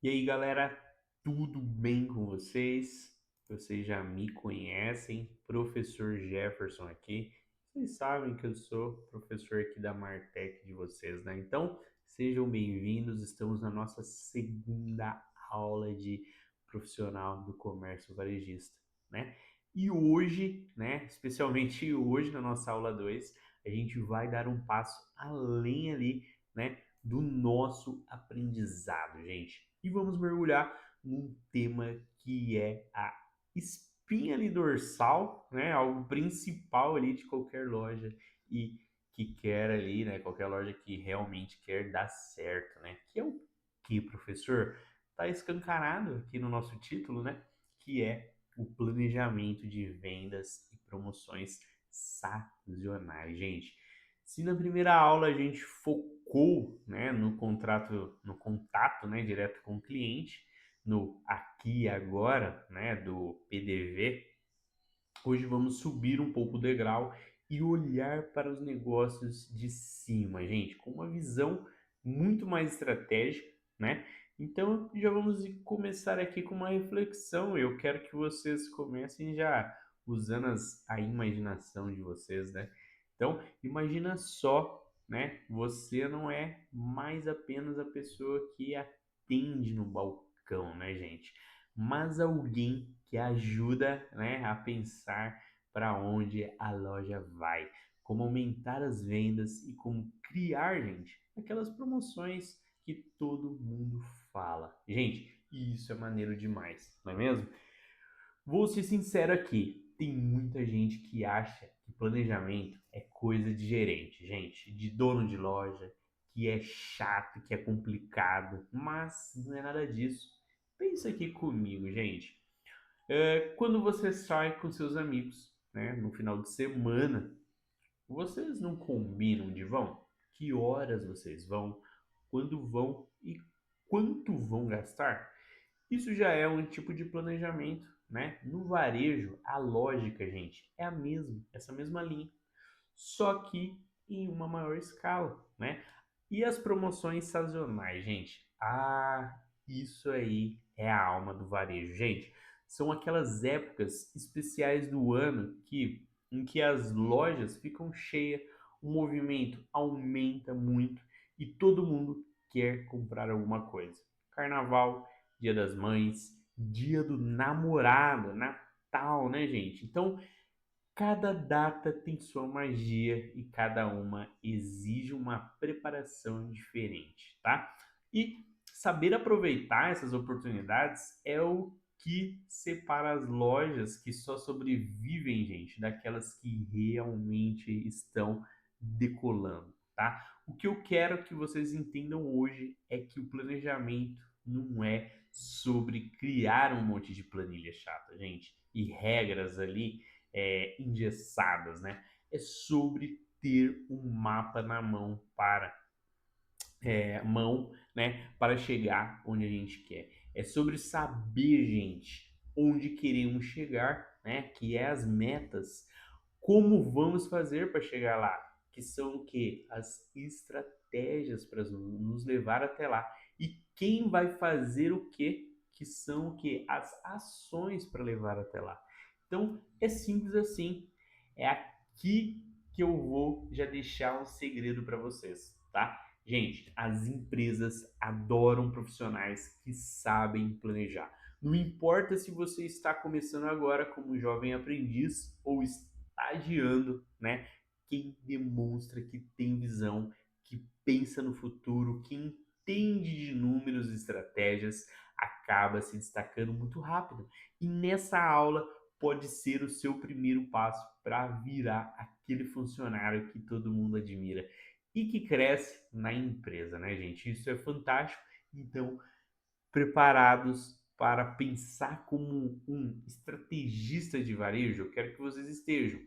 E aí, galera, tudo bem com vocês? Vocês já me conhecem, professor Jefferson aqui. Vocês sabem que eu sou professor aqui da Martech de vocês, né? Então, sejam bem-vindos. Estamos na nossa segunda aula de profissional do comércio varejista, né? E hoje, né, especialmente hoje na nossa aula 2, a gente vai dar um passo além ali, né, do nosso aprendizado, gente. E vamos mergulhar num tema que é a espinha ali dorsal, né? Algo principal ali de qualquer loja e que quer ali, né? Qualquer loja que realmente quer dar certo, né? Que é o que, professor? Tá escancarado aqui no nosso título, né? Que é o planejamento de vendas e promoções sazonais, gente. Se na primeira aula a gente focou, né, no contrato, no contato, né, direto com o cliente, no aqui e agora, né, do PDV, hoje vamos subir um pouco o degrau e olhar para os negócios de cima, gente, com uma visão muito mais estratégica, né? Então já vamos começar aqui com uma reflexão. Eu quero que vocês comecem já usando a imaginação de vocês, né? Então, imagina só, né? Você não é mais apenas a pessoa que atende no balcão, né, gente? Mas alguém que ajuda, né, a pensar para onde a loja vai, como aumentar as vendas e como criar, gente, aquelas promoções que todo mundo fala. Gente, isso é maneiro demais, não é mesmo? Vou ser sincero aqui, tem muita gente que acha que planejamento é coisa de gerente, gente, de dono de loja, que é chato, que é complicado, mas não é nada disso. Pensa aqui comigo, gente. Quando você sai com seus amigos, né, no final de semana, vocês não combinam de vão? Que horas vocês vão? Quando vão e quanto vão gastar? Isso já é um tipo de planejamento, né? No varejo, a lógica, gente, é a mesma, essa mesma linha, só que em uma maior escala, né? E as promoções sazonais, gente? Ah, isso aí é a alma do varejo, gente. São aquelas épocas especiais do ano em que as lojas ficam cheias, o movimento aumenta muito e todo mundo quer comprar alguma coisa. Carnaval, Dia das Mães, Dia do Namorado, Natal, né, gente? Então, cada data tem sua magia e cada uma exige uma preparação diferente, tá? E saber aproveitar essas oportunidades é o que separa as lojas que só sobrevivem, gente, daquelas que realmente estão decolando, tá? O que eu quero que vocês entendam hoje é que o planejamento não é sobre criar um monte de planilha chata, gente, e regras ali engessadas, né? É sobre ter um mapa na mão, né, para chegar onde a gente quer. É sobre saber, gente, onde queremos chegar, né, que é as metas. Como vamos fazer para chegar lá? Que são o quê? As estratégias para nos levar até lá. E quem vai fazer o quê? Que são o quê? As ações para levar até lá. Então, é simples assim. É aqui que eu vou já deixar um segredo para vocês, tá? Gente, as empresas adoram profissionais que sabem planejar. Não importa se você está começando agora como jovem aprendiz ou estagiando, né? Quem demonstra que tem visão, que pensa no futuro, que entende de números e estratégias, acaba se destacando muito rápido. E nessa aula pode ser o seu primeiro passo para virar aquele funcionário que todo mundo admira e que cresce na empresa, né, gente? Isso é fantástico. Então, preparados para pensar como um estrategista de varejo, eu quero que vocês estejam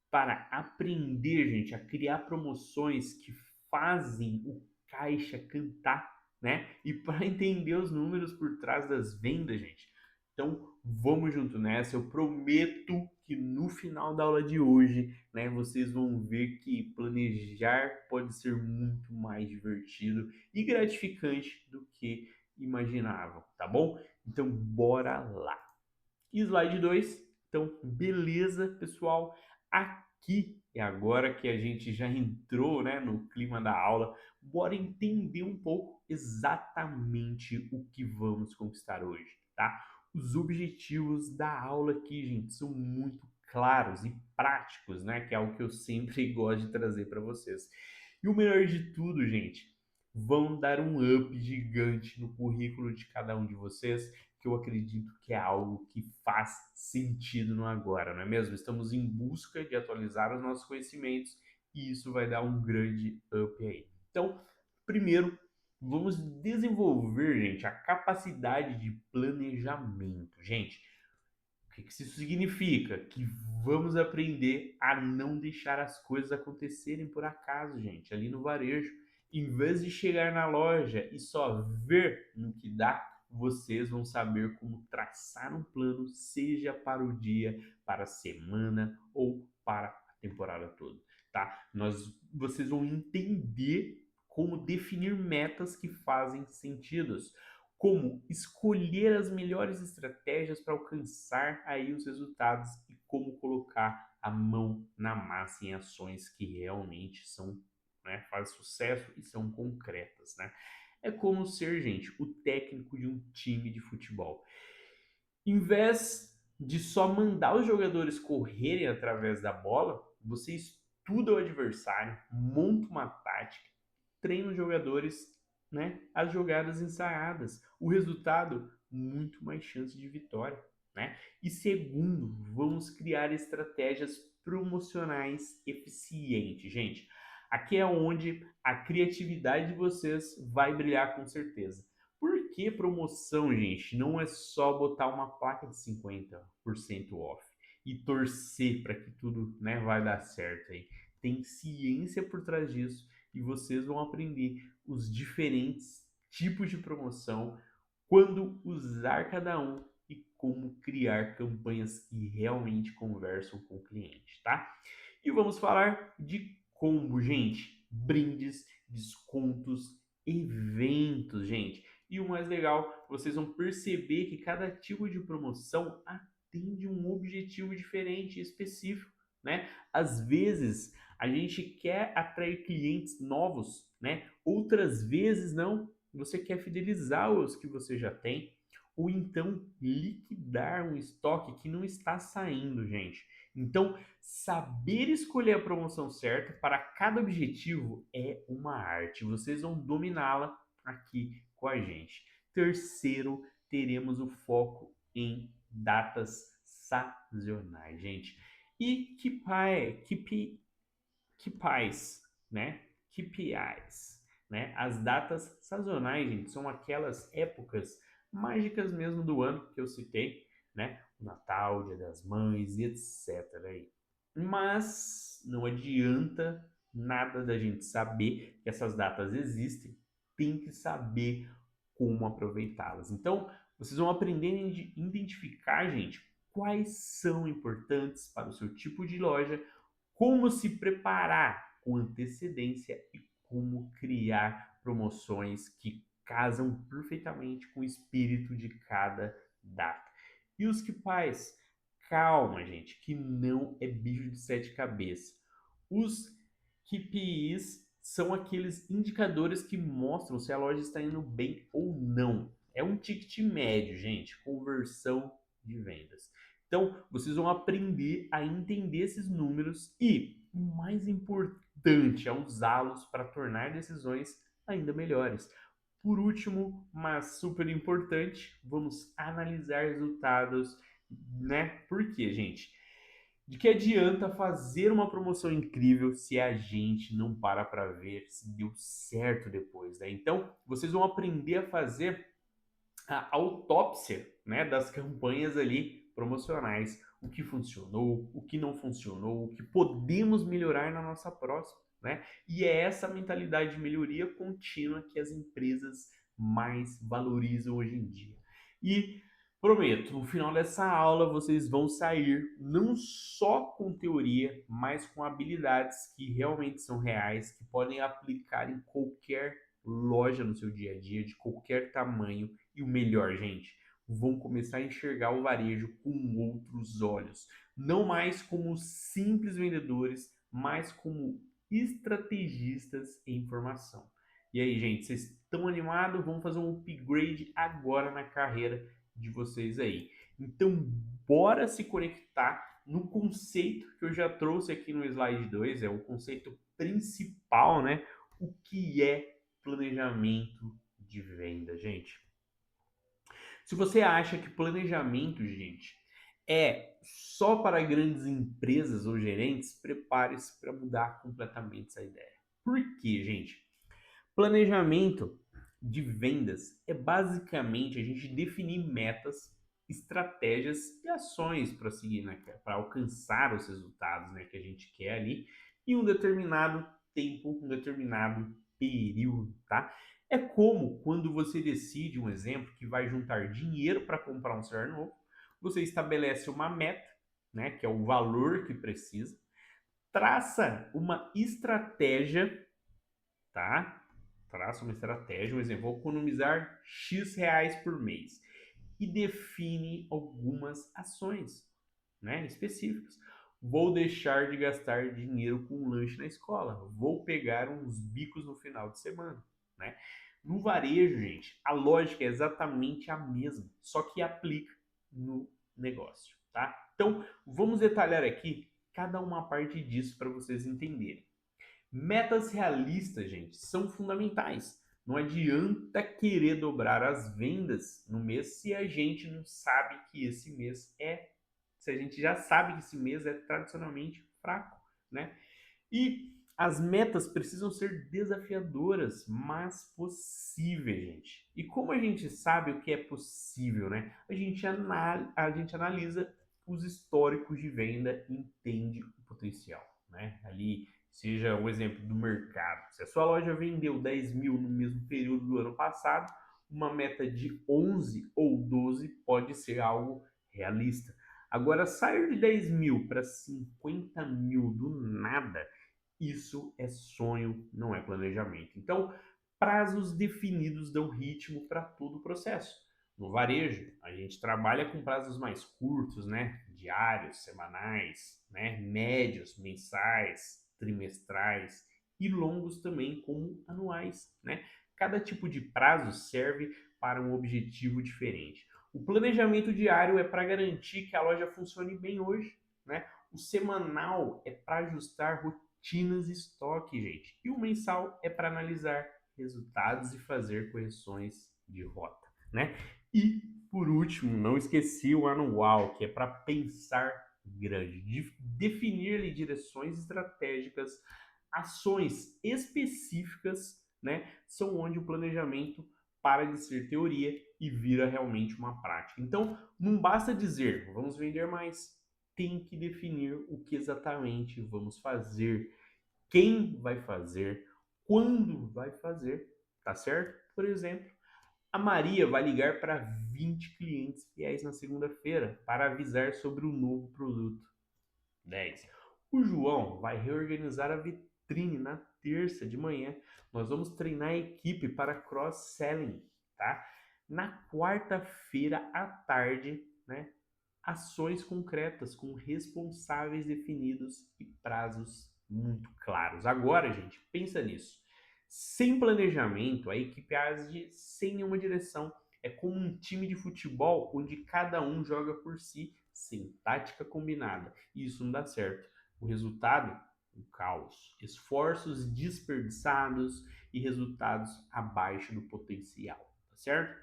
para aprender, gente, a criar promoções que fazem o caixa cantar, né? E para entender os números por trás das vendas, gente. Então, vamos junto nessa. Eu prometo que no final da aula de hoje, né, vocês vão ver que planejar pode ser muito mais divertido e gratificante do que imaginavam, tá bom? Então, bora lá. Slide 2. Então, beleza, pessoal? Aqui é agora que a gente já entrou, né, no clima da aula. Bora entender um pouco exatamente o que vamos conquistar hoje, tá? Os objetivos da aula aqui, gente, são muito claros e práticos, né? Que é algo que eu sempre gosto de trazer para vocês. E o melhor de tudo, gente, vão dar um up gigante no currículo de cada um de vocês, que eu acredito que é algo que faz sentido no agora, não é mesmo? Estamos em busca de atualizar os nossos conhecimentos e isso vai dar um grande up aí. Então, primeiro, vamos desenvolver, gente, a capacidade de planejamento. Gente, o que isso significa? Que vamos aprender a não deixar as coisas acontecerem por acaso, gente, ali no varejo. Em vez de chegar na loja e só ver no que dá, vocês vão saber como traçar um plano, seja para o dia, para a semana ou para a temporada toda, tá? Vocês vão entender como definir metas que fazem sentido, como escolher as melhores estratégias para alcançar aí os resultados e como colocar a mão na massa em ações que realmente são, né, fazem sucesso e são concretas, né? É como ser, gente, o técnico de um time de futebol. Em vez de só mandar os jogadores correrem através da bola, você estuda o adversário, monta uma tática, treina os jogadores, né, as jogadas ensaiadas. O resultado, muito mais chance de vitória, né? E segundo, vamos criar estratégias promocionais eficientes, gente. Aqui é onde a criatividade de vocês vai brilhar com certeza. Por que promoção, gente? Não é só botar uma placa de 50% off e torcer para que tudo, né, vai dar certo aí. Tem ciência por trás disso e vocês vão aprender os diferentes tipos de promoção, quando usar cada um e como criar campanhas que realmente conversam com o cliente, tá? E vamos falar de combo, gente. Brindes, descontos, eventos, gente. E o mais legal, vocês vão perceber que cada tipo de promoção atende um objetivo diferente, específico, né? Às vezes a gente quer atrair clientes novos, né? Outras vezes não. Você quer fidelizar os que você já tem, ou então liquidar um estoque que não está saindo, gente. Então, saber escolher a promoção certa para cada objetivo é uma arte. Vocês vão dominá-la aqui com a gente. Terceiro, teremos o foco em datas sazonais, gente. E KPIs, né? KPIs, né? As datas sazonais, gente, são aquelas épocas mágicas mesmo do ano que eu citei, né? O Natal, Dia das Mães e etc. aí. Mas não adianta nada da gente saber que essas datas existem, tem que saber como aproveitá-las. Então, vocês vão aprender a identificar, gente, quais são importantes para o seu tipo de loja, como se preparar com antecedência e como criar promoções que casam perfeitamente com o espírito de cada data. E os que faz? Calma, gente, que não é bicho de sete cabeças. Os KPIs são aqueles indicadores que mostram se a loja está indo bem ou não. É um ticket médio, gente, conversão de vendas. Então, vocês vão aprender a entender esses números e, o mais importante, a usá-los para tornar decisões ainda melhores. Por último, mas super importante, vamos analisar resultados, né? Por quê, gente? De que adianta fazer uma promoção incrível se a gente não para ver se deu certo depois, né? Então, vocês vão aprender a fazer a autópsia, né, das campanhas ali promocionais, o que funcionou, o que não funcionou, o que podemos melhorar na nossa próxima, né? E é essa mentalidade de melhoria contínua que as empresas mais valorizam hoje em dia. E prometo, no final dessa aula vocês vão sair não só com teoria, mas com habilidades que realmente são reais, que podem aplicar em qualquer loja no seu dia a dia, de qualquer tamanho, e o melhor, gente, vão começar a enxergar o varejo com outros olhos. Não mais como simples vendedores, mas como estrategistas em informação. E aí, gente, vocês estão animados? Vamos fazer um upgrade agora na carreira de vocês aí. Então, bora se conectar no conceito que eu já trouxe aqui no slide 2, é o conceito principal, né? O que é planejamento de venda, gente? Se você acha que planejamento, gente, é só para grandes empresas ou gerentes, prepare-se para mudar completamente essa ideia. Por quê, gente? Planejamento de vendas é basicamente a gente definir metas, estratégias e ações para seguir, né, para alcançar os resultados, né, que a gente quer ali em um determinado tempo, um determinado período, tá? É como quando você decide, um exemplo, que vai juntar dinheiro para comprar um celular novo, você estabelece uma meta, né, que é o valor que precisa, traça uma estratégia, tá? Traça uma estratégia, um exemplo, vou economizar X reais por mês e define algumas ações, né, específicas. Vou deixar de gastar dinheiro com lanche na escola. Vou pegar uns bicos no final de semana, né? No varejo, gente, a lógica é exatamente a mesma, só que aplica no negócio, tá? Então, vamos detalhar aqui cada uma parte disso para vocês entenderem. Metas realistas, gente, são fundamentais. Não adianta querer dobrar as vendas no mês se a gente não sabe que esse mês é, se a gente já sabe que esse mês é tradicionalmente fraco, né? E as metas precisam ser desafiadoras, mas possíveis, gente. E como a gente sabe o que é possível, né? A gente analisa os históricos de venda e entende o potencial, né? Ali, seja o exemplo do mercado. Se a sua loja vendeu 10 mil no mesmo período do ano passado, uma meta de 11 ou 12 pode ser algo realista. Agora, sair de 10 mil para 50 mil do nada, isso é sonho, não é planejamento. Então, prazos definidos dão ritmo para todo o processo. No varejo, a gente trabalha com prazos mais curtos, né? Diários, semanais, né? Médios, mensais, trimestrais e longos também, como anuais, né? Cada tipo de prazo serve para um objetivo diferente. O planejamento diário é para garantir que a loja funcione bem hoje, né? O semanal é para ajustar rotinas e estoque, gente. E o mensal é para analisar resultados e fazer correções de rota, né? E, por último, não esqueci o anual, que é para pensar grande, de definir direções estratégicas, ações específicas, né? São onde o planejamento para de ser teoria e vira realmente uma prática. Então, não basta dizer, vamos vender mais, tem que definir o que exatamente vamos fazer, quem vai fazer, quando vai fazer, tá certo? Por exemplo, a Maria vai ligar para 20 clientes fiéis na segunda-feira para avisar sobre o novo produto. 10. O João vai reorganizar a vitrine na terça de manhã. Nós vamos treinar a equipe para cross-selling, tá? Na quarta-feira à tarde, né? Ações concretas com responsáveis definidos e prazos muito claros. Agora, gente, pensa nisso. Sem planejamento, a equipe age sem nenhuma direção. É como um time de futebol onde cada um joga por si, sem tática combinada. E isso não dá certo. O resultado? Um caos. Esforços desperdiçados e resultados abaixo do potencial. Tá certo?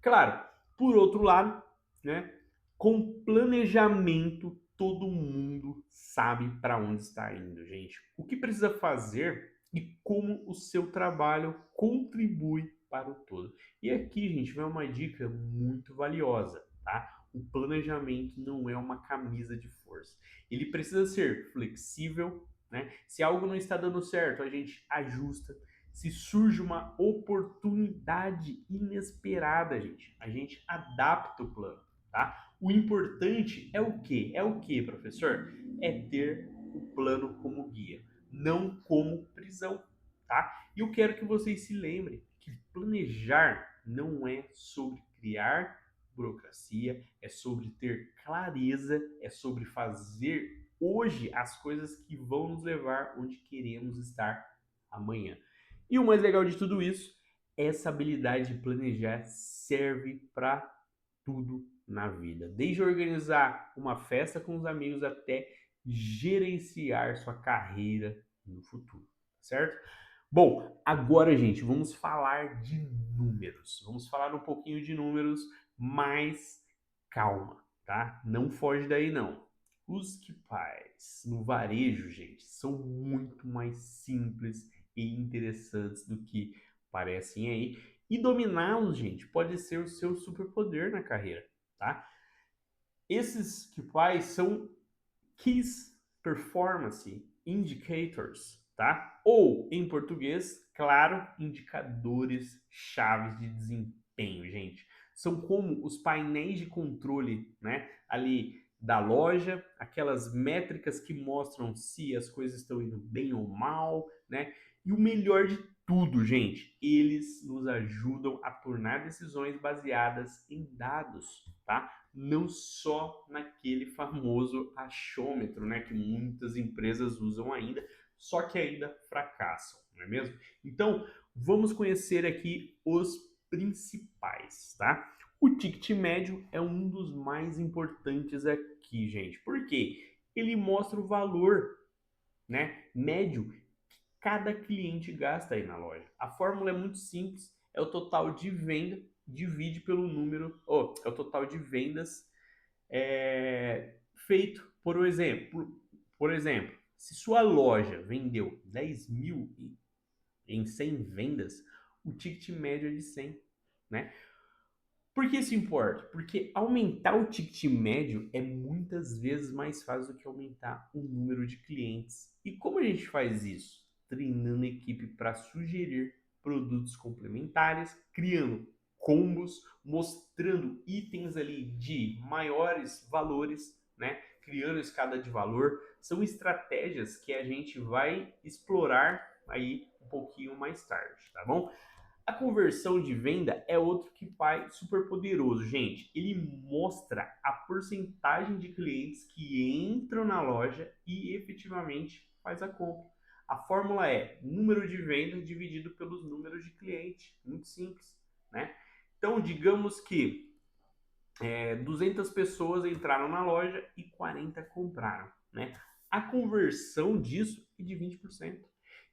Claro, por outro lado, né? Com planejamento, todo mundo sabe para onde está indo, gente. O que precisa fazer e como o seu trabalho contribui para o todo. E aqui, gente, vai uma dica muito valiosa, tá? O planejamento não é uma camisa de força. Ele precisa ser flexível, né? Se algo não está dando certo, a gente ajusta. Se surge uma oportunidade inesperada, gente, a gente adapta o plano, tá? O importante é o quê? É o quê, professor? É ter o plano como guia, não como prisão. tá? E eu quero que vocês se lembrem que planejar não é sobre criar burocracia, é sobre ter clareza, é sobre fazer hoje as coisas que vão nos levar onde queremos estar amanhã. E o mais legal de tudo isso, essa habilidade de planejar serve para tudo na vida, desde organizar uma festa com os amigos até gerenciar sua carreira no futuro, certo? Bom, agora, gente, vamos falar de números. Vamos falar um pouquinho de números, mas calma, tá? Não foge daí, não. Os KPIs no varejo, gente, são muito mais simples e interessantes do que parecem aí. E dominá-los, gente, pode ser o seu superpoder na carreira, tá? Esses KPIs são Keys Performance Indicators, tá? Ou, em português, claro, indicadores chaves de desempenho, gente. São como os painéis de controle, né? Ali da loja, aquelas métricas que mostram se as coisas estão indo bem ou mal, né? E o melhor de tudo, gente, eles nos ajudam a tornar decisões baseadas em dados, tá? Não só naquele famoso achômetro, né, que muitas empresas usam ainda, só que ainda fracassam, não é mesmo? Então, vamos conhecer aqui os principais, tá? O ticket médio é um dos mais importantes aqui, gente. Por quê? Ele mostra o valor, né, médio que cada cliente gasta aí na loja. A fórmula é muito simples, é o total de venda divide pelo número, é o total de vendas feito, por exemplo, se sua loja vendeu 10 mil em 100 vendas, o ticket médio é de 100, né? Por que isso importa? Porque aumentar o ticket médio é muitas vezes mais fácil do que aumentar o número de clientes. E como a gente faz isso? Treinando a equipe para sugerir produtos complementares, criando combos, mostrando itens ali de maiores valores, né? Criando escada de valor. São estratégias que a gente vai explorar aí um pouquinho mais tarde, tá bom? A conversão de venda é outro KPI super poderoso, gente. Ele mostra a porcentagem de clientes que entram na loja e efetivamente faz a compra. A fórmula é número de vendas dividido pelos números de clientes. Muito simples, né? Então, digamos que 200 pessoas entraram na loja e 40 compraram, né? A conversão disso é de 20%.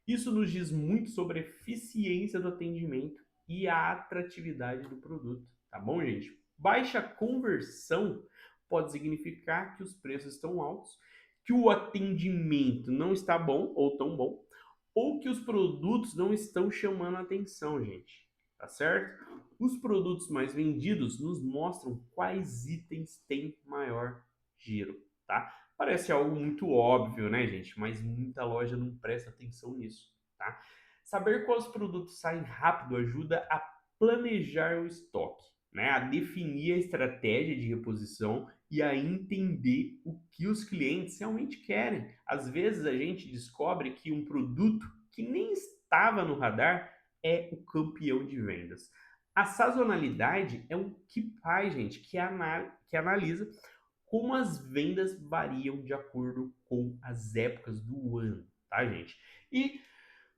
Isso nos diz muito sobre a eficiência do atendimento e a atratividade do produto, tá bom, gente? Baixa conversão pode significar que os preços estão altos, que o atendimento não está bom ou tão bom, ou que os produtos não estão chamando a atenção, gente. Tá certo? Os produtos mais vendidos nos mostram quais itens têm maior giro, tá? Parece algo muito óbvio, né, gente? Mas muita loja não presta atenção nisso, tá? Saber quais produtos saem rápido ajuda a planejar o estoque, né? A definir a estratégia de reposição e a entender o que os clientes realmente querem. Às vezes a gente descobre que um produto que nem estava no radar é o campeão de vendas. A sazonalidade é um KPI, gente, que analisa como as vendas variam de acordo com as épocas do ano, tá, gente? E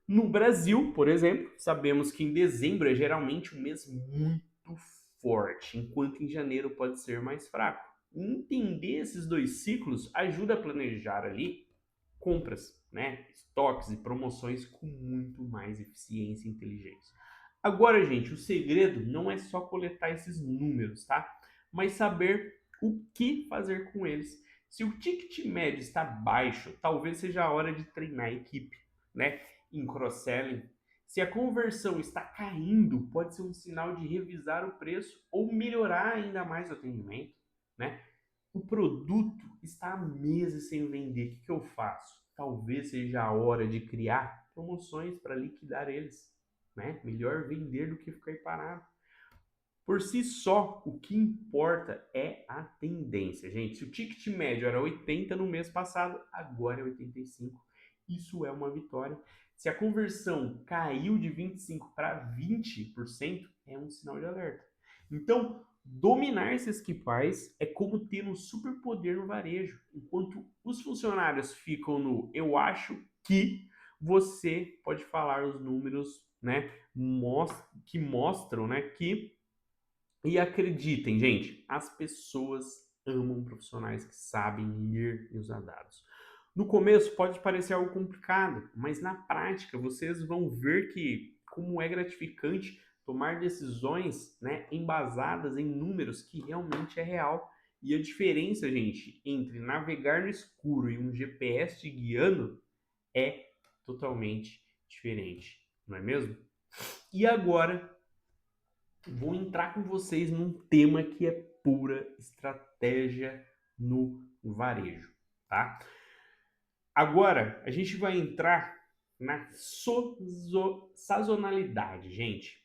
no Brasil, por exemplo, sabemos que em dezembro é geralmente um mês muito forte, enquanto em janeiro pode ser mais fraco. Entender esses dois ciclos ajuda a planejar ali compras, né, estoques e promoções com muito mais eficiência e inteligência. Agora, gente, o segredo não é só coletar esses números, tá? Mas saber o que fazer com eles. Se o ticket médio está baixo, talvez seja a hora de treinar a equipe, né? Em cross-selling. Se a conversão está caindo, pode ser um sinal de revisar o preço ou melhorar ainda mais o atendimento, né? O produto está há meses sem vender. O que eu faço? Talvez seja a hora de criar promoções para liquidar eles, né? Melhor vender do que ficar parado. Por si só, o que importa é a tendência, gente. Se o ticket médio era 80 no mês passado, agora é 85. isso é uma vitória. Se a conversão caiu de 25% para 20%, é um sinal de alerta. Então, dominar esses KPIs é como ter um superpoder no varejo. Enquanto os funcionários ficam no eu acho que, você pode falar os números, né, que mostram, né, que e acreditem, gente, as pessoas amam profissionais que sabem ler e usar dados. No começo pode parecer algo complicado, mas na prática vocês vão ver que como é gratificante tomar decisões, né, embasadas em números que realmente é real. E a diferença, gente, entre navegar no escuro e um GPS te guiando é totalmente diferente, não é mesmo? E agora vou entrar com vocês num tema que é pura estratégia no varejo, tá? Agora, a gente vai entrar na sazonalidade, gente.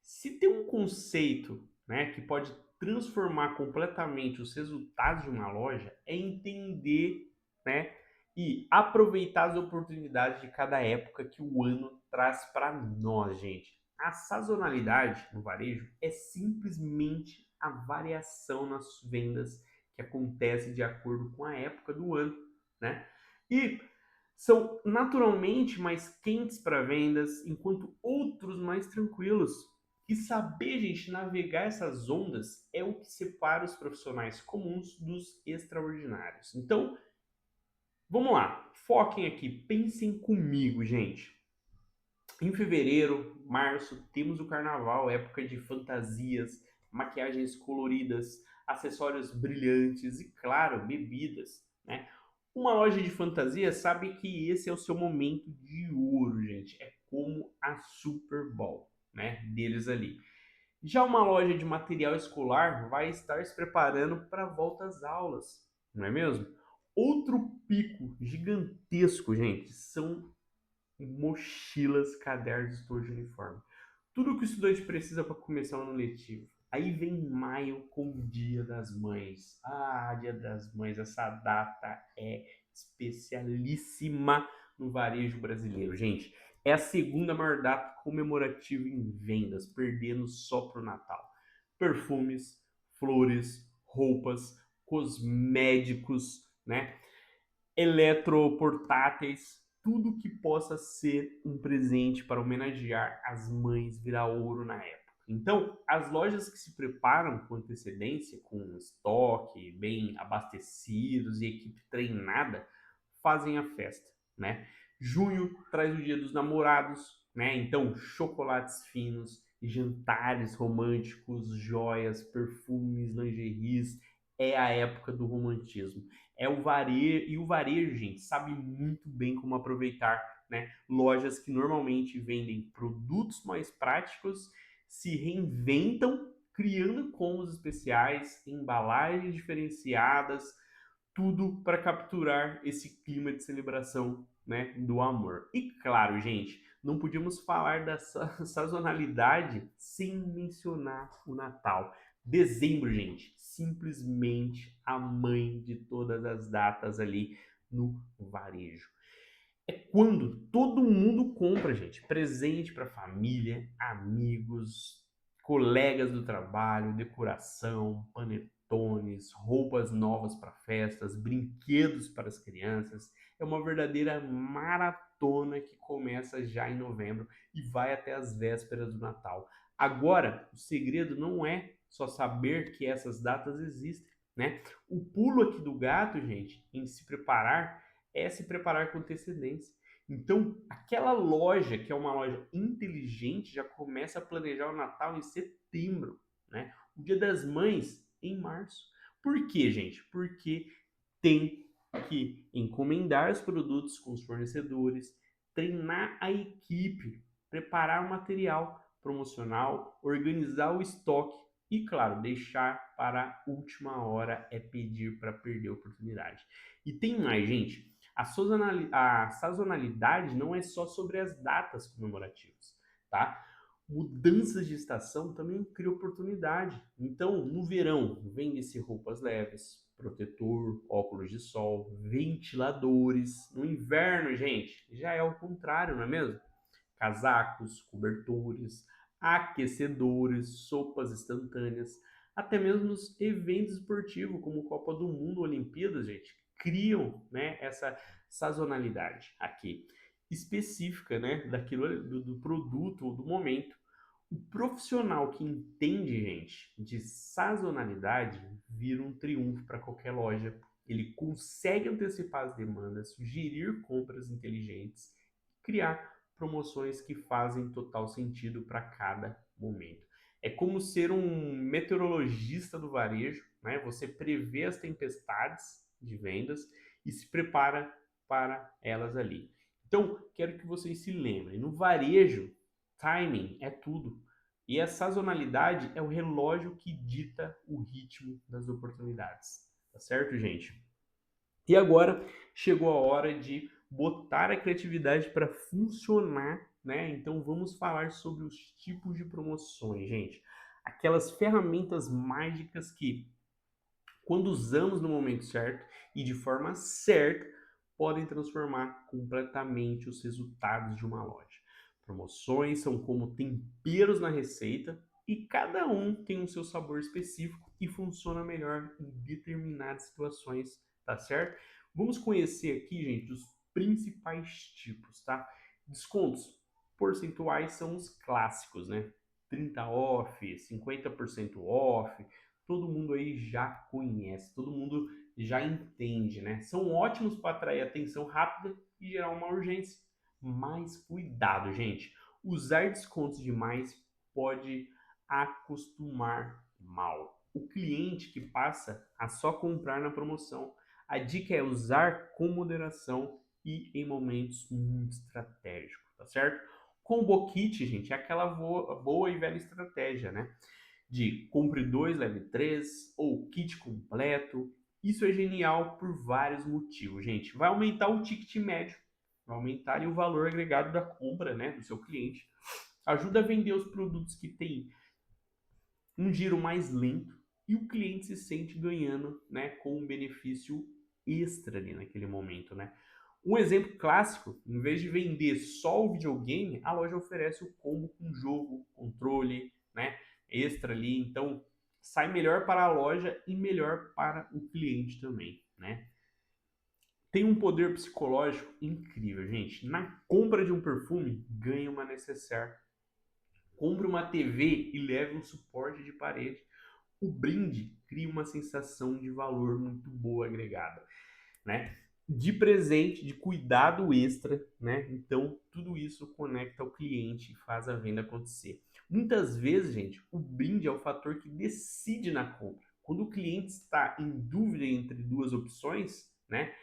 Se tem um conceito, né, que pode transformar completamente os resultados de uma loja, é entender, né, e aproveitar as oportunidades de cada época que o ano traz para nós, gente. A sazonalidade no varejo é simplesmente a variação nas vendas que acontece de acordo com a época do ano, né? E são naturalmente mais quentes para vendas, enquanto outros mais tranquilos. E saber, gente, navegar essas ondas é o que separa os profissionais comuns dos extraordinários. Então, vamos lá, foquem aqui, pensem comigo, gente. Em fevereiro, março, temos o carnaval, época de fantasias, maquiagens coloridas, acessórios brilhantes e, claro, bebidas, né? Uma loja de fantasia sabe que esse é o seu momento de ouro, gente. É como a Super Bowl, né? Deles ali. Já uma loja de material escolar vai estar se preparando para a volta às aulas, não é mesmo? Outro pico gigantesco, gente, são mochilas, cadernos, estojo de uniforme. Tudo que o estudante precisa para começar o ano letivo. Aí vem maio com o Dia das Mães. Ah, Dia das Mães, essa data é especialíssima no varejo brasileiro, gente. É a segunda maior data comemorativa em vendas, perdendo só para o Natal. Perfumes, flores, roupas, cosméticos, né? Eletroportáteis, tudo que possa ser um presente para homenagear as mães virar ouro na época. Então, as lojas que se preparam com antecedência, com estoque bem abastecidos e equipe treinada, fazem a festa, né? Junho traz o Dia dos Namorados, né? Então, chocolates finos, jantares românticos, joias, perfumes, lingeries, é a época do romantismo. É o varejo, e o varejo, gente, sabe muito bem como aproveitar, né? Lojas que normalmente vendem produtos mais práticos se reinventam criando combos especiais, embalagens diferenciadas, tudo para capturar esse clima de celebração, né, do amor. E claro, gente, não podíamos falar da sazonalidade sem mencionar o Natal. Dezembro, gente, simplesmente a mãe de todas as datas ali no varejo. É quando todo mundo compra, gente, presente para família, amigos, colegas do trabalho, decoração, panetones, roupas novas para festas, brinquedos para as crianças. É uma verdadeira maratona que começa já em novembro e vai até as vésperas do Natal. Agora, o segredo não é só saber que essas datas existem, né? O pulo aqui do gato, gente, em se preparar é se preparar com antecedência. Então, aquela loja que é uma loja inteligente já começa a planejar o Natal em setembro, né? O Dia das Mães em março. Por quê, gente? Porque tem que encomendar os produtos com os fornecedores, treinar a equipe, preparar o material promocional, organizar o estoque e, claro, deixar para a última hora é pedir para perder a oportunidade. E tem mais, gente. A sazonalidade não é só sobre as datas comemorativas, tá? Mudanças de estação também cria oportunidade. Então, no verão, vende-se roupas leves, protetor, óculos de sol, ventiladores. No inverno, gente, já é o contrário, não é mesmo? Casacos, cobertores, aquecedores, sopas instantâneas, até mesmo nos eventos esportivos, como Copa do Mundo, Olimpíadas, gente, criam, né, essa sazonalidade aqui específica, né, daquilo do produto ou do momento. O profissional que entende, gente, de sazonalidade vira um triunfo para qualquer loja. Ele consegue antecipar as demandas, sugerir compras inteligentes, criar promoções que fazem total sentido para cada momento. É como ser um meteorologista do varejo, né? Você prevê as tempestades de vendas e se prepara para elas ali. Então, quero que vocês se lembrem, no varejo, timing é tudo. E a sazonalidade é o relógio que dita o ritmo das oportunidades. Tá certo, gente? E agora chegou a hora de botar a criatividade para funcionar, né? Então vamos falar sobre os tipos de promoções, gente. Aquelas ferramentas mágicas que, quando usamos no momento certo e de forma certa, podem transformar completamente os resultados de uma loja. Promoções são como temperos na receita e cada um tem um seu sabor específico e funciona melhor em determinadas situações, tá certo? Vamos conhecer aqui, gente, os principais tipos, tá? Descontos percentuais são os clássicos, né? 30 off, 50% off, todo mundo aí já conhece, todo mundo já entende, né? São ótimos para atrair atenção rápida e gerar uma urgência. Mas cuidado, gente. Usar descontos demais pode acostumar mal. O cliente que passa a só comprar na promoção. A dica é usar com moderação e em momentos muito estratégicos, tá certo? Combo kit, gente, é aquela boa e velha estratégia, né? De compre 2, leve 3 ou kit completo. Isso é genial por vários motivos, gente. Vai aumentar o ticket médio, vai aumentar ali, o valor agregado da compra, né, do seu cliente. Ajuda a vender os produtos que têm um giro mais lento e o cliente se sente ganhando, né, com um benefício extra ali naquele momento, né? Um exemplo clássico, em vez de vender só o videogame, a loja oferece o combo com jogo, controle, né, extra ali, então sai melhor para a loja e melhor para o cliente também, né? Tem um poder psicológico incrível, gente. Na compra de um perfume, ganhe uma necessaire. Compre uma TV e leve um suporte de parede. O brinde cria uma sensação de valor muito boa agregada, né? De presente, de cuidado extra, né? Então, tudo isso conecta o cliente e faz a venda acontecer. Muitas vezes, gente, o brinde é o fator que decide na compra. Quando o cliente está em dúvida entre duas opções, né?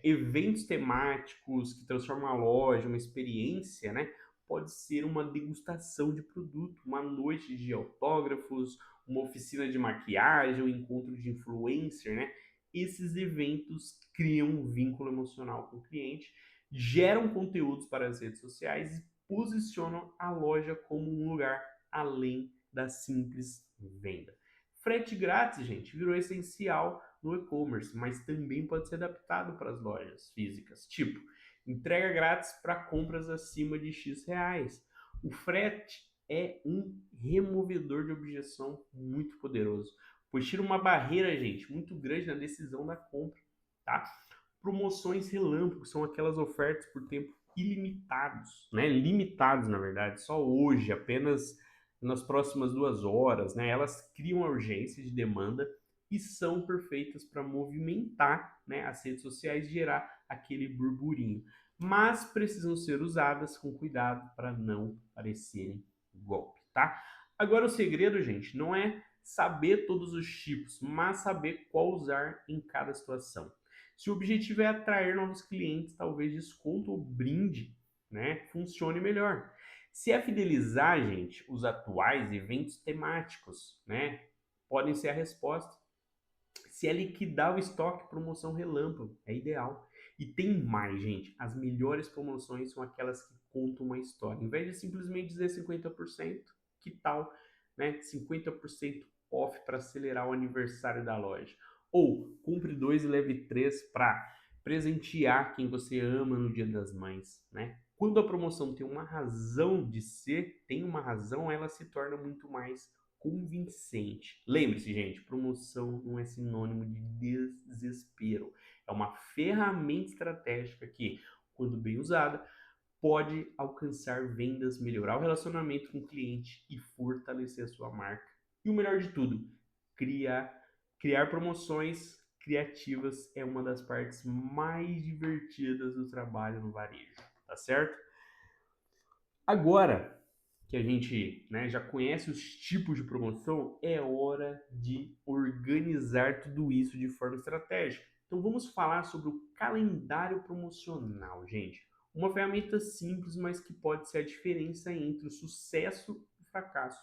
Eventos temáticos que transformam a loja, uma experiência, né? Pode ser uma degustação de produto, uma noite de autógrafos, uma oficina de maquiagem, um encontro de influencer, né? Esses eventos criam um vínculo emocional com o cliente, geram conteúdos para as redes sociais e posicionam a loja como um lugar além da simples venda. Frete grátis, gente, virou essencial no e-commerce, mas também pode ser adaptado para as lojas físicas. Tipo, entrega grátis para compras acima de X reais. O frete é um removedor de objeção muito poderoso, pois tira uma barreira, gente, muito grande na decisão da compra, tá? Promoções relâmpago são aquelas ofertas por tempo ilimitados, né? Limitados, na verdade, só hoje, apenas nas próximas 2 horas, né? Elas criam a urgência de demanda e são perfeitas para movimentar, né, as redes sociais e gerar aquele burburinho. Mas precisam ser usadas com cuidado para não parecerem golpe, tá? Agora o segredo, gente, não é saber todos os tipos, mas saber qual usar em cada situação. Se o objetivo é atrair novos clientes, talvez desconto ou brinde, né, funcione melhor. Se é fidelizar, gente, os atuais eventos temáticos, né, podem ser a resposta. Se é liquidar o estoque, promoção relâmpago, é ideal. E tem mais, gente. As melhores promoções são aquelas que contam uma história. Em vez de simplesmente dizer 50%, que tal, né, 50% off para acelerar o aniversário da loja? Ou compre 2 e leve 3 para presentear quem você ama no Dia das Mães, né? Quando a promoção tem uma razão de ser, tem uma razão, ela se torna muito mais convincente. Lembre-se, gente, promoção não é sinônimo de desespero. É uma ferramenta estratégica que, quando bem usada, pode alcançar vendas, melhorar o relacionamento com o cliente e fortalecer a sua marca. E o melhor de tudo, criar, criar promoções criativas é uma das partes mais divertidas do trabalho no varejo, tá certo? Agora que a gente, né, já conhece os tipos de promoção, é hora de organizar tudo isso de forma estratégica. Então vamos falar sobre o calendário promocional, gente. Uma ferramenta simples, mas que pode ser a diferença entre o sucesso e o fracasso.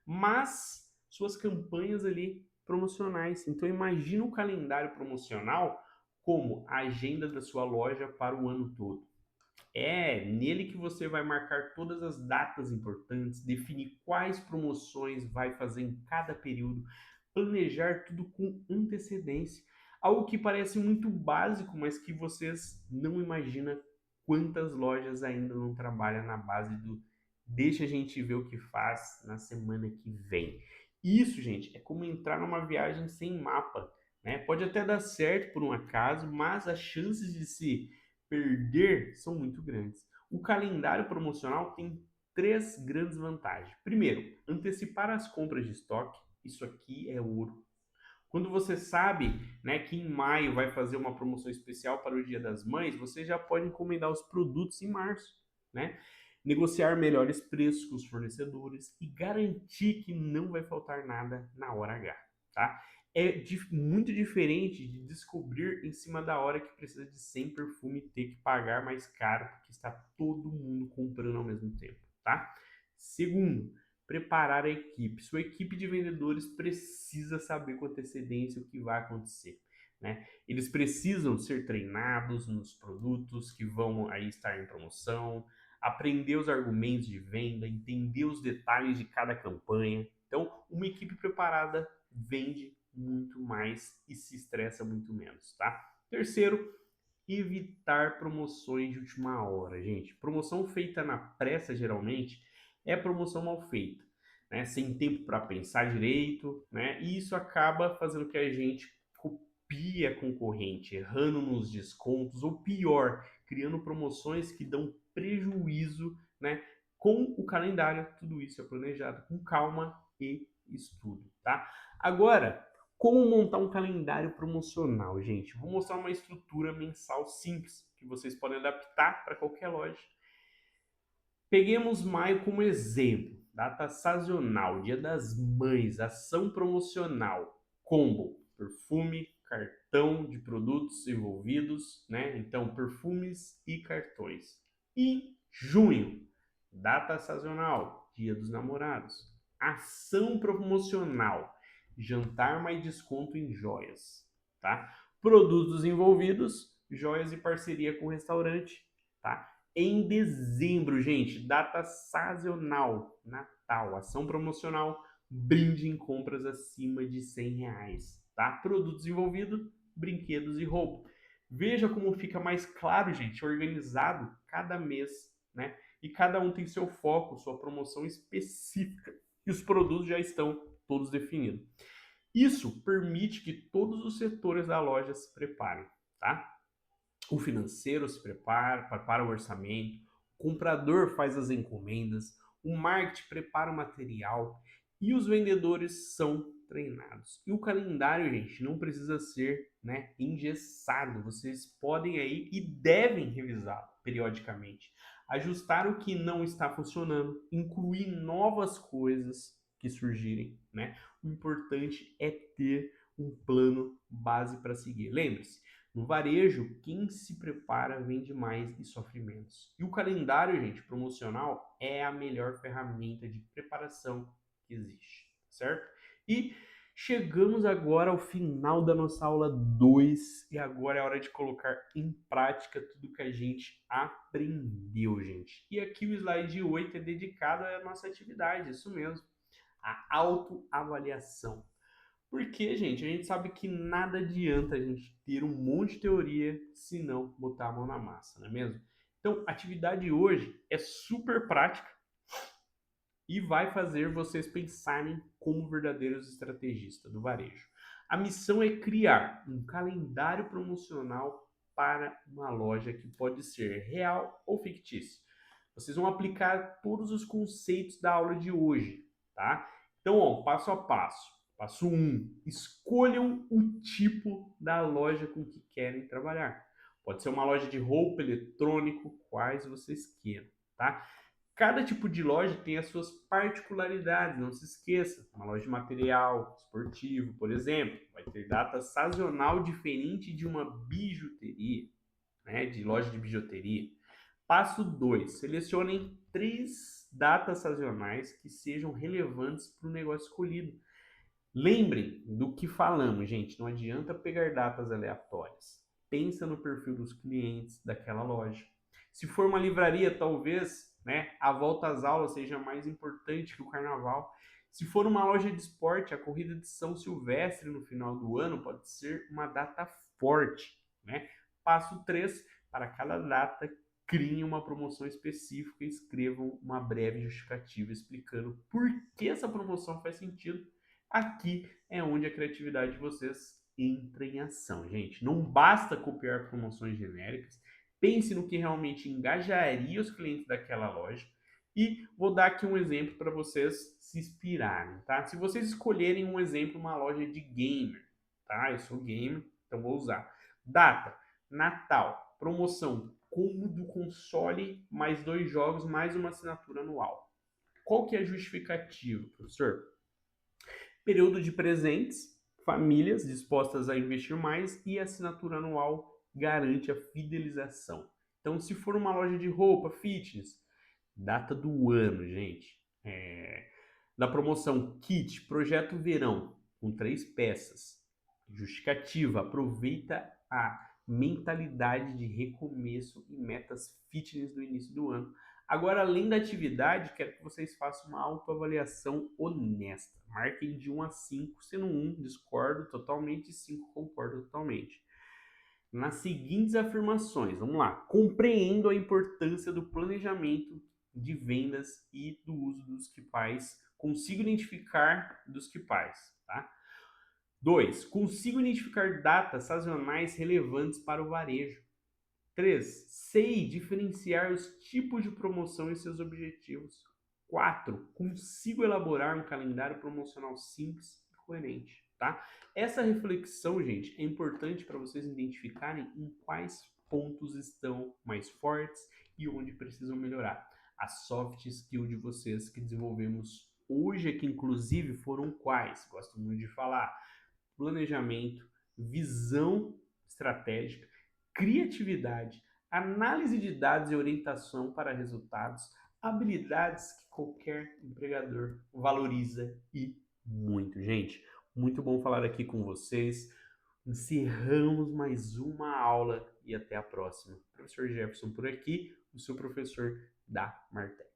Mas suas campanhas ali promocionais. Então imagine o calendário promocional como a agenda da sua loja para o ano todo. É nele que você vai marcar todas as datas importantes, definir quais promoções vai fazer em cada período, planejar tudo com antecedência. Algo que parece muito básico, mas que vocês não imaginam quantas lojas ainda não trabalham na base do deixa a gente ver o que faz na semana que vem. Isso, gente, é como entrar numa viagem sem mapa, né? Pode até dar certo por um acaso, mas as chances de se perder são muito grandes. O calendário promocional tem três grandes vantagens. Primeiro, antecipar as compras de estoque. Isso aqui é ouro. Quando você sabe, né, que em maio vai fazer uma promoção especial para o Dia das Mães, você já pode encomendar os produtos em março, né? Negociar melhores preços com os fornecedores e garantir que não vai faltar nada na hora H, tá? Muito diferente de descobrir em cima da hora que precisa de 100 perfume e ter que pagar mais caro porque está todo mundo comprando ao mesmo tempo, tá? Segundo, preparar a equipe. Sua equipe de vendedores precisa saber com antecedência o que vai acontecer, né? Eles precisam ser treinados nos produtos que vão aí estar em promoção, aprender os argumentos de venda, entender os detalhes de cada campanha. Então, uma equipe preparada vende muito mais e se estressa muito menos, tá? Terceiro, evitar promoções de última hora, gente. Promoção feita na pressa, geralmente, é promoção mal feita, né? Sem tempo para pensar direito, né? E isso acaba fazendo que a gente copie a concorrente, errando nos descontos, ou pior, criando promoções que dão prejuízo, né? Com o calendário, tudo isso é planejado com calma e estudo, tá? Agora, como montar um calendário promocional, gente? Vou mostrar uma estrutura mensal simples que vocês podem adaptar para qualquer loja. Peguemos maio como exemplo. Data sazonal, Dia das Mães, ação promocional, combo, perfume, cartão de produtos envolvidos, né? Então, perfumes e cartões. E junho, data sazonal, Dia dos Namorados, ação promocional, jantar mais desconto em joias, tá? Produtos envolvidos, joias e parceria com restaurante, tá? Em dezembro, gente, data sazonal, Natal, ação promocional, brinde em compras acima de R$ 100, tá? Produtos envolvidos, brinquedos e roupa. Veja como fica mais claro, gente, organizado cada mês, né? E cada um tem seu foco, sua promoção específica. E os produtos já estão todos definidos. Isso permite que todos os setores da loja se preparem, tá? O financeiro se prepara o orçamento, o comprador faz as encomendas, o marketing prepara o material e os vendedores são treinados. E o calendário, gente, não precisa ser, né, engessado. Vocês podem aí e devem revisá-lo periodicamente. Ajustar o que não está funcionando, incluir novas coisas que surgirem, né? O importante é ter um plano base para seguir. Lembre-se, no varejo, quem se prepara vende mais e sofre menos. E o calendário, gente, promocional é a melhor ferramenta de preparação que existe, certo? E chegamos agora ao final da nossa aula 2 e agora é hora de colocar em prática tudo que a gente aprendeu, gente. E aqui o slide 8 é dedicado à nossa atividade, isso mesmo, a autoavaliação. Porque, gente, a gente sabe que nada adianta a gente ter um monte de teoria se não botar a mão na massa, não é mesmo? Então, a atividade hoje é super prática e vai fazer vocês pensarem como verdadeiros estrategistas do varejo. A missão é criar um calendário promocional para uma loja que pode ser real ou fictícia. Vocês vão aplicar todos os conceitos da aula de hoje, tá? Então, ó, passo a passo. Passo 1. Escolham o tipo da loja com que querem trabalhar. Pode ser uma loja de roupa, eletrônico, quais vocês queiram, tá? Cada tipo de loja tem as suas particularidades, não se esqueça. Uma loja de material esportivo, por exemplo, vai ter data sazonal diferente de uma bijuteria, né, de loja de bijuteria. Passo 2. Selecionem 3 datas sazonais que sejam relevantes para o negócio escolhido. Lembrem do que falamos, gente. Não adianta pegar datas aleatórias. Pensa no perfil dos clientes daquela loja. Se for uma livraria, talvez, né, a volta às aulas seja mais importante que o carnaval. Se for uma loja de esporte, a corrida de São Silvestre no final do ano pode ser uma data forte, né? Passo 3. Para cada data, criem uma promoção específica e escrevam uma breve justificativa explicando por que essa promoção faz sentido. Aqui é onde a criatividade de vocês entra em ação, gente. Não basta copiar promoções genéricas, pense no que realmente engajaria os clientes daquela loja. E vou dar aqui um exemplo para vocês se inspirarem, tá? Se vocês escolherem um exemplo, uma loja de gamer, tá? Eu sou gamer, então vou usar. Data, Natal, promoção, combo do console, mais 2 jogos, mais uma assinatura anual. Qual que é a justificativa, professor? Período de presentes, famílias dispostas a investir mais e a assinatura anual garante a fidelização. Então, se for uma loja de roupa, fitness, data do ano, gente. Da promoção kit, projeto verão, com 3 peças. Justificativa, aproveita a mentalidade de recomeço e metas fitness do início do ano. Agora, além da atividade, quero que vocês façam uma autoavaliação honesta. Marquem de 1 a 5, sendo 1 discordo totalmente e 5 concordo totalmente. Nas seguintes afirmações, vamos lá. Compreendo a importância do planejamento de vendas e do uso dos KPIs. Consigo identificar dos KPIs, tá? 2. Consigo identificar datas sazonais relevantes para o varejo. 3. Sei diferenciar os tipos de promoção e seus objetivos. 4. Consigo elaborar um calendário promocional simples e coerente, tá? Essa reflexão, gente, é importante para vocês identificarem em quais pontos estão mais fortes e onde precisam melhorar. A soft skill de vocês que desenvolvemos hoje aqui, inclusive, foram quais? Gosto muito de falar. Planejamento, visão estratégica, criatividade, análise de dados e orientação para resultados, habilidades que qualquer empregador valoriza e muito. Gente, muito bom falar aqui com vocês. Encerramos mais uma aula e até a próxima. Professor Jefferson por aqui, o seu professor da Martech.